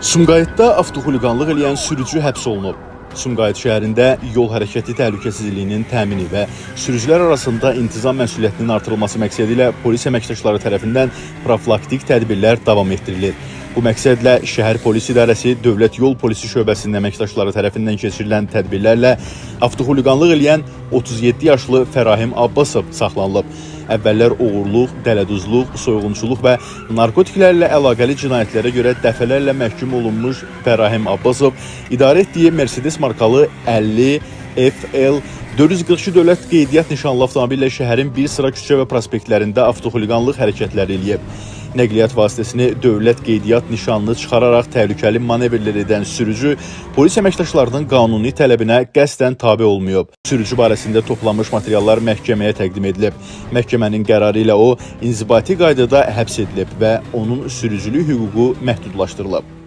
Sumqayıtda avtoxuliqanlıq eləyən sürücü həbs olunub. Sumqayıt şəhərində yol hərəkəti təhlükəsizliyinin təmini və sürücülər arasında intizam məsuliyyətinin artırılması məqsədi ilə polis əməkdaşları tərəfindən profilaktik tədbirlər davam etdirilir. Bu məqsədlə Şəhər Polis İdarəsi Dövlət Yol Polisi Şöbəsinin əməkdaşları tərəfindən keçirilən tədbirlərlə avtoxuliqanlıq eləyən 37 yaşlı Fərahim Abbasov saxlanılıb. Əvvəllər oğurluq, dələduzluq, soyğunçuluq və narkotiklərlə əlaqəli cinayətlərə görə dəfələrlə məhkum olunmuş Fərahim Abbasov idarə etdiyi Mercedes markalı 50 FL 442 dövlət qeydiyyat nişanlı avtomobillə şəhərin bir sıra küçə və prospektlərində avtoxuliqanlıq hərəkətləri eləyib. Nəqliyyat vasitəsini dövlət qeydiyyat nişanlı çıxararaq təhlükəli manevrlər edən sürücü polis əməkdaşlarının qanuni tələbinə qəsdən tabe olmayıb. Sürücü barəsində toplanmış materiallar məhkəməyə təqdim edilib. Məhkəmənin qərarı ilə o, inzibati qaydada həbs edilib və onun sürücülük hüququ məhdudlaşdırılıb.